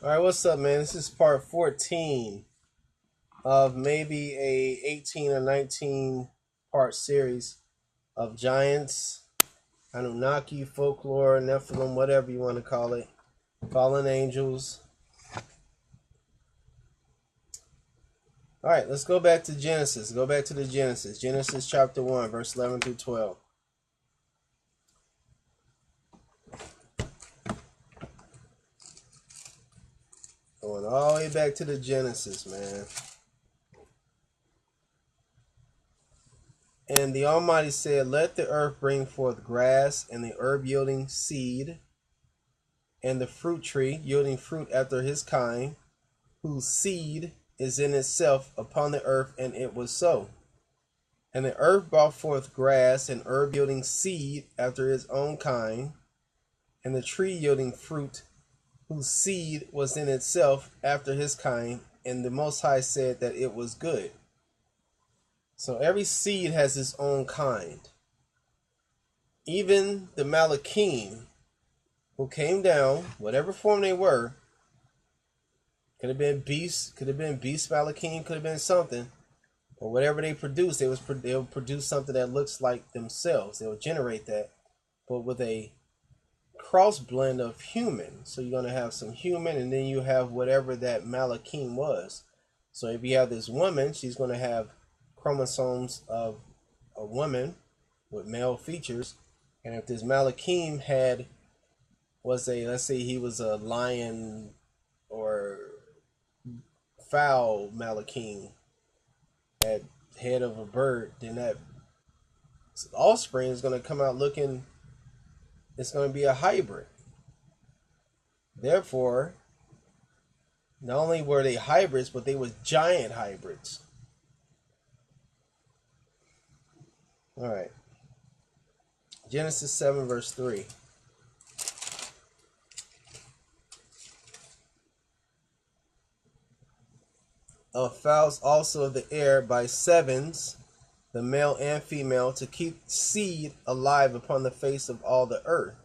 All right, what's up, man? This is part 14 of maybe a 18 or 19 part series of giants, Anunnaki, folklore, Nephilim, whatever you want to call it, fallen angels. All right, let's go back to Genesis. Go back to the Genesis. Genesis chapter 1, verse 11 through 12. Going all the way back to the Genesis, man. And the Almighty said, "Let the earth bring forth grass, and the herb yielding seed, and the fruit tree yielding fruit after his kind, whose seed is in itself upon the earth." And it was so. And the earth brought forth grass and herb yielding seed after his own kind, and the tree yielding fruit, whose seed was in itself after his kind. And the Most High said that it was good. So every seed has its own kind. Even the Malachim, who came down, whatever form they were, could have been beast Malachim, could have been something, or whatever they produced, they'll produce something that looks like themselves. They'll generate that, but with a cross blend of human. So you're gonna have some human, and then you have whatever that Malachim was. So if you have this woman, she's gonna have chromosomes of a woman with male features, and if this Malachim was let's say he was a lion or fowl Malachim, that head of a bird, then that offspring is going to come out looking, it's going to be a hybrid. Therefore, not only were they hybrids, but they were giant hybrids. All right. Genesis 7 verse 3. Of fowls also of the air by sevens, the male and female, to keep seed alive upon the face of all the earth.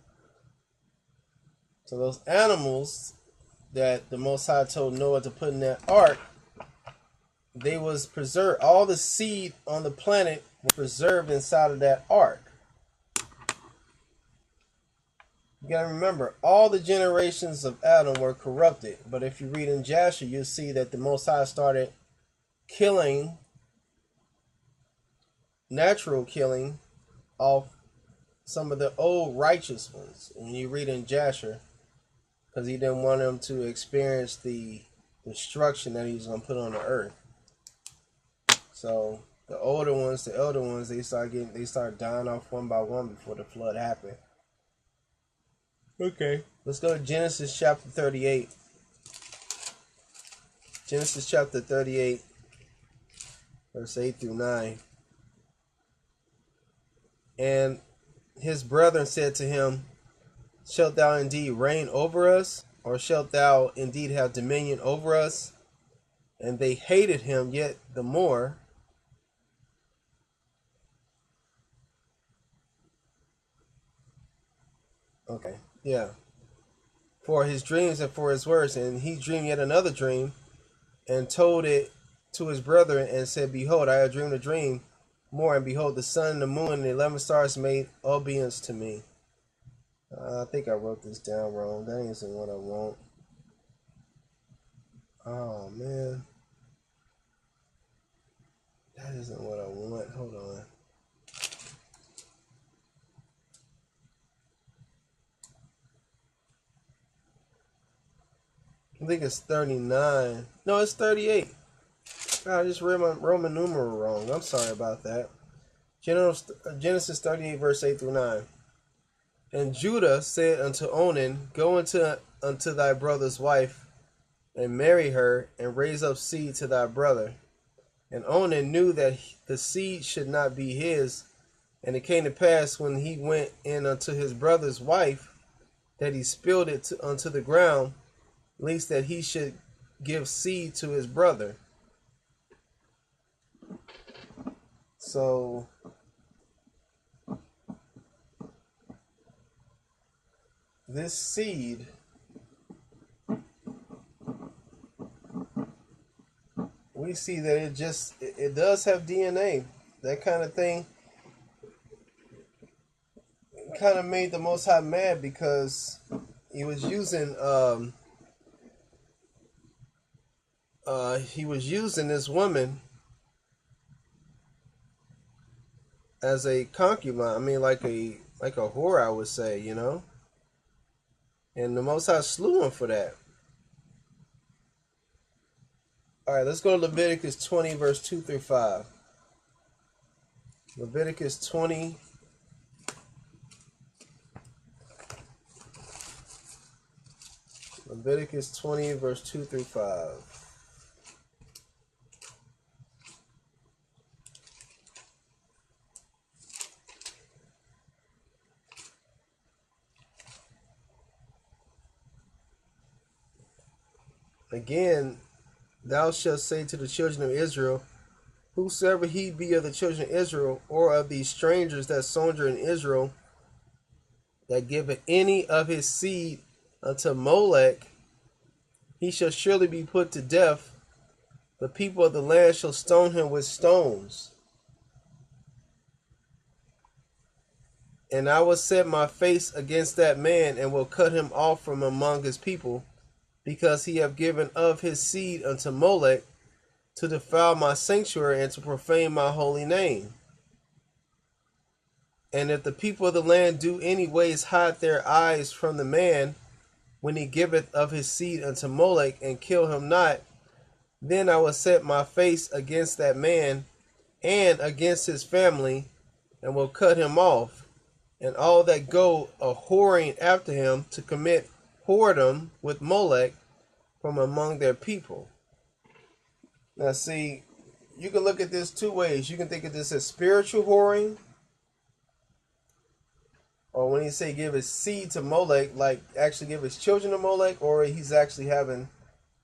So those animals that the Most High told Noah to put in that ark, they was preserved. All the seed on the planet was preserved inside of that ark. You gotta remember, all the generations of Adam were corrupted. But if you read in Jasher, you'll see that the Most High started killing, natural killing, off some of the old righteous ones. And when you read in Jasher, because he didn't want them to experience the destruction that he was going to put on the earth. So the older ones, the elder ones, they start dying off one by one before the flood happened. Okay, let's go to Genesis chapter 38. Genesis chapter 38, verse 8 through 9. And his brethren said to him, "Shalt thou indeed reign over us, or shalt thou indeed have dominion over us?" And they hated him yet the more. Okay, yeah. For his dreams and for his words. And he dreamed yet another dream, and told it to his brethren, and said, "Behold, I have dreamed a dream more, and behold, the sun and the moon and the 11 stars made obeisance to me." I think I wrote this down wrong. That isn't what I want. Oh, man. That isn't what I want. Hold on. I think it's 39. No, it's 38. I just read my Roman numeral wrong. I'm sorry about that. Genesis 38, verse 8 through 9. And Judah said unto Onan, "Go unto thy brother's wife, and marry her, and raise up seed to thy brother." And Onan knew that the seed should not be his. And it came to pass, when he went in unto his brother's wife, that he spilled it unto the ground, lest that he should give seed to his brother. So this seed we see that it does have DNA. That kind of thing kind of made the Most High mad because he was using this woman as a concubine. I mean, like a whore, I would say, you know. And the Most High slew him for that. All right, let's go to Leviticus 20, verse 2 through 5. Leviticus 20. Leviticus 20, verse 2 through 5. Again, thou shalt say to the children of Israel, whosoever he be of the children of Israel, or of these strangers that sojourn in Israel, that giveth any of his seed unto Molech, he shall surely be put to death. The people of the land shall stone him with stones. And I will set my face against that man, and will cut him off from among his people, because he have given of his seed unto Molech, to defile my sanctuary and to profane my holy name. And if the people of the land do any ways hide their eyes from the man, when he giveth of his seed unto Molech, and kill him not, then I will set my face against that man and against his family, and will cut him off, and all that go a whoring after him to commit whoredom with Molech from among their people. Now see, you can look at this two ways. You can think of this as spiritual whoring, or when he say give his seed to Molech, like actually give his children to Molech, or he's actually having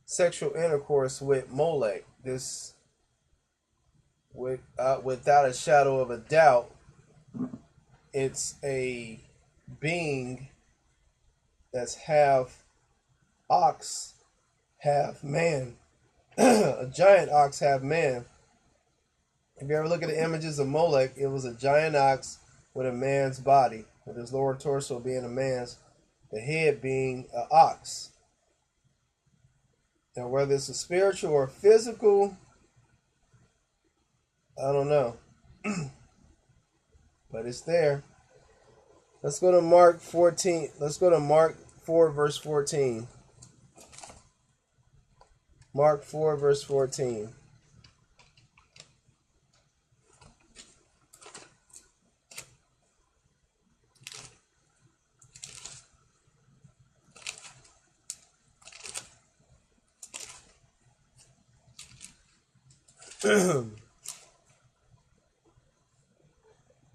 sexual intercourse with Molech. This, without a shadow of a doubt, it's a being that's half ox, half man. A giant ox, half man. If you ever look at the images of Molech, it was a giant ox with a man's body, with his lower torso being a man's, the head being an ox. And whether it's a spiritual or physical, I don't know. But it's there. Let's go to Mark 14. Let's go to Mark 4, verse 14. Mark 4, verse 14.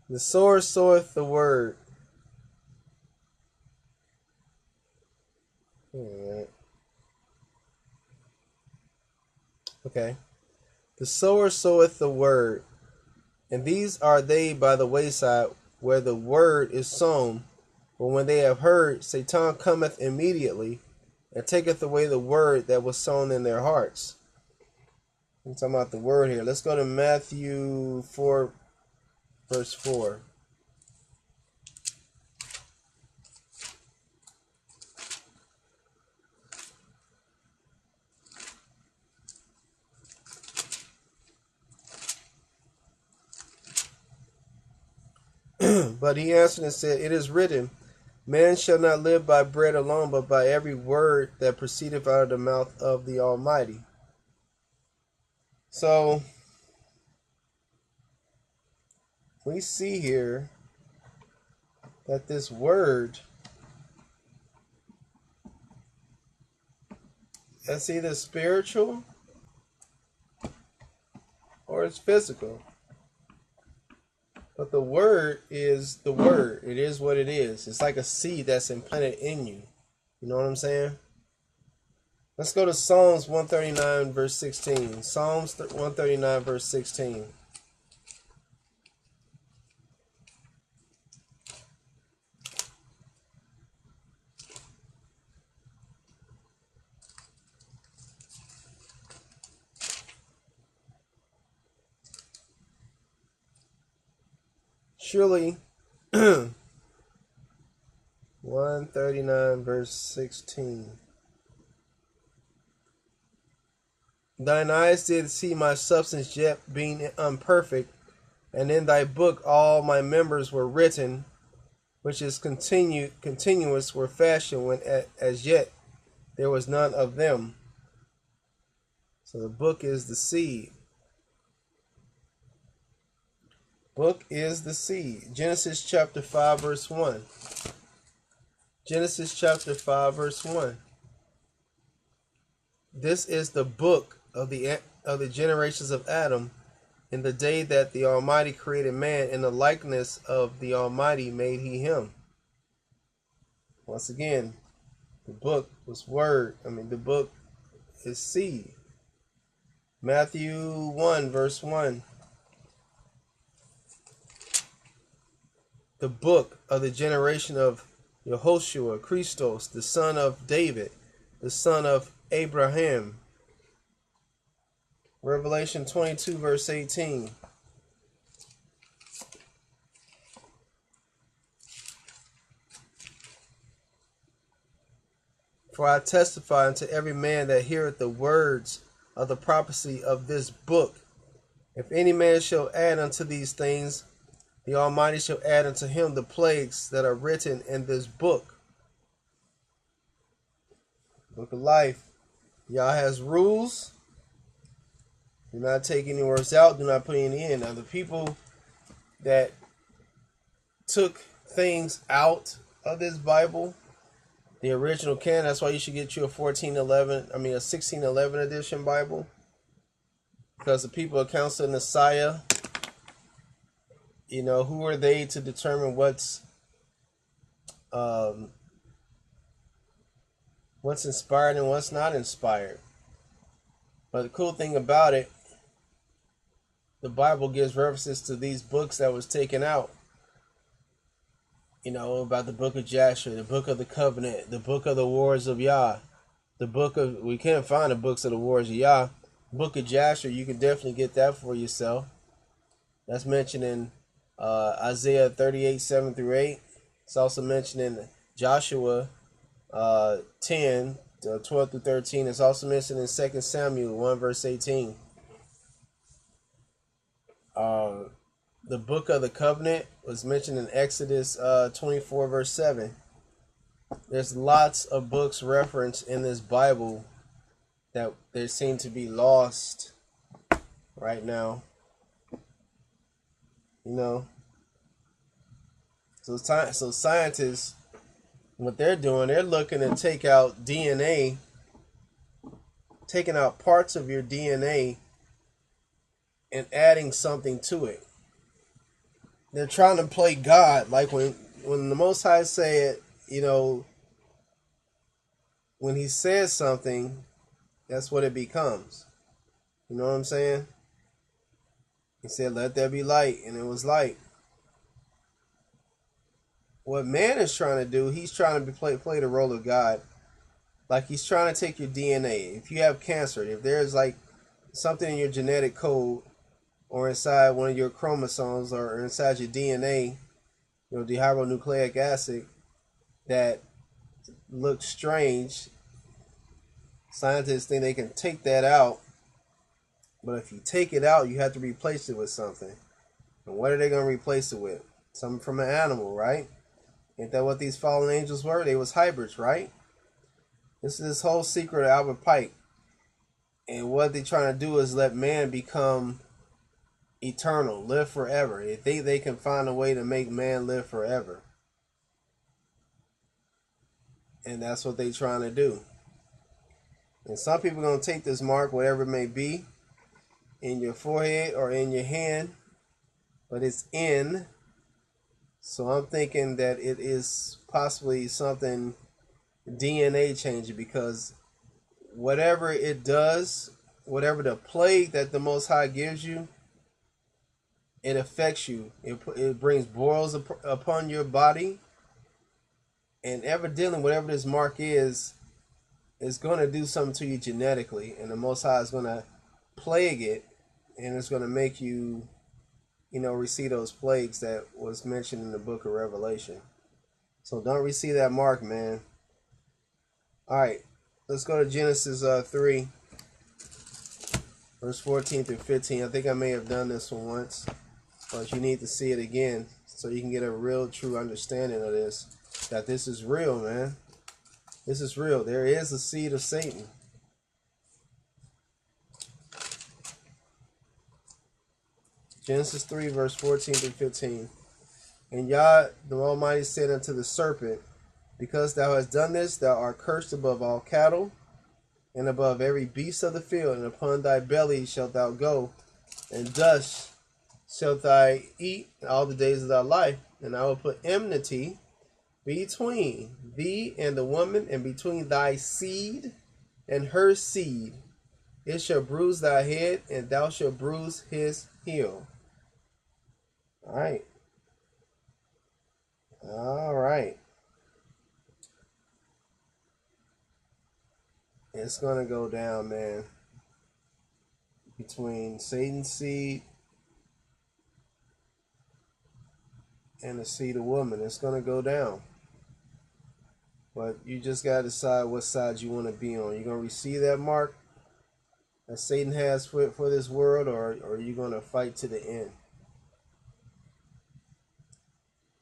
The sower soweth the word. Okay. The sower soweth the word, and these are they by the wayside where the word is sown. But when they have heard, Satan cometh immediately, and taketh away the word that was sown in their hearts. I'm talking about the word here. Let's go to Matthew 4, verse 4. But he answered and said, it is written, man shall not live by bread alone, but by every word that proceedeth out of the mouth of the Almighty. So we see here that this word, that's either spiritual or it's physical. But the word is the word. It is what it is. It's like a seed that's implanted in you. You know what I'm saying? Let's go to Psalms 139, verse 16. Psalms 139, verse 16. Surely, 139 verse 16. Thine eyes did see my substance yet being unperfect, and in thy book all my members were written, which is continuous were fashioned when as yet there was none of them. So the book is the seed. Book is the seed. Genesis chapter 5 verse 1. Genesis chapter 5 verse 1. This is the book of the generations of Adam, in the day that the Almighty created man, in the likeness of the Almighty made he him. Once again, the book was word. The book is seed. Matthew 1 verse 1. The book of the generation of Yehoshua, Christos, the son of David, the son of Abraham. Revelation 22 verse 18. For I testify unto every man that heareth the words of the prophecy of this book. If any man shall add unto these things, the Almighty shall add unto him the plagues that are written in this book. Book of life. Yah has rules. Do not take any words out. Do not put any in. Now, the people that took things out of this Bible, the original canon, that's why you should get you a 1611 edition Bible. Because the people of Council of Nicaea, who are they to determine what's inspired and what's not inspired? But the cool thing about it, the Bible gives references to these books that was taken out. About the book of Jasher, the book of the covenant, the book of the wars of Yah, we can't find the books of the wars of Yah. Book of Jasher, you can definitely get that for yourself. That's mentioned in Isaiah 38, 7 through 8. It's also mentioned in Joshua 10, 12 through 13. It's also mentioned in 2 Samuel 1 verse 18. The book of the covenant was mentioned in Exodus 24 verse 7. There's lots of books referenced in this Bible that they seem to be lost right now. So scientists, what they're doing, they're looking to take out DNA, taking out parts of your DNA and adding something to it. They're trying to play God, like when the Most High said, when he says something, that's what it becomes. You know what I'm saying? He said, let there be light, and it was light. What man is trying to do, he's trying to play the role of God. Like he's trying to take your DNA. If you have cancer, if there's like something in your genetic code or inside one of your chromosomes or inside your DNA, deoxyribonucleic acid, that looks strange, scientists think they can take that out. But if you take it out, you have to replace it with something. And what are they going to replace it with? Something from an animal, right? Ain't that what these fallen angels were? They was hybrids, right? This is this whole secret of Albert Pike. And what they're trying to do is let man become eternal, live forever. They think they can find a way to make man live forever. And that's what they're trying to do. And some people are going to take this mark, whatever it may be, in your forehead or in your hand, but it's in. So I'm thinking that it is possibly something DNA changing, because whatever it does, whatever the plague that the Most High gives you, it affects you. It brings boils upon your body. And evidently, whatever this mark is going to do something to you genetically. And the Most High is going to plague it. And it's going to make you, receive those plagues that was mentioned in the book of Revelation. So don't receive that mark, man. All right, let's go to Genesis 3, verse 14 through 15. I think I may have done this one once, but you need to see it again so you can get a real, true understanding of this, that this is real, man. This is real. There is a seed of Satan. Genesis 3, verse 14 through 15. And Yah, the Almighty, said unto the serpent, because thou hast done this, thou art cursed above all cattle, and above every beast of the field, and upon thy belly shalt thou go, and dust shalt thou eat all the days of thy life. And I will put enmity between thee and the woman, and between thy seed and her seed. It shall bruise thy head, and thou shalt bruise his heel. All right. All right. It's going to go down, man. Between Satan's seed and the seed of woman. It's going to go down. But you just got to decide what side you want to be on. You're going to receive that mark that Satan has for this world, or are you going to fight to the end?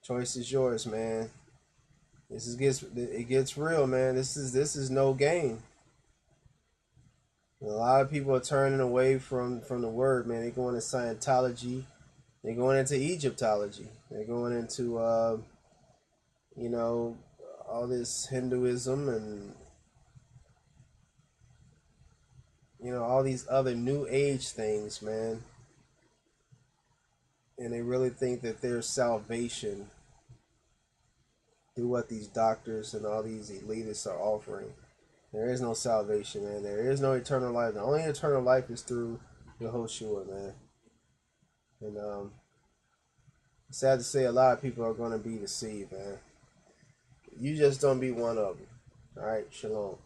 Choice is yours, man. It gets real, man. This is no game. A lot of people are turning away from the word, man. They're going to Scientology. They're going into Egyptology. They're going into all this Hinduism and all these other new age things, man. And they really think that there's salvation through what these doctors and all these elitists are offering. There is no salvation, man. There is no eternal life. The only eternal life is through Yehoshua, man. And it's sad to say a lot of people are going to be deceived, man. You just don't be one of them. All right, shalom.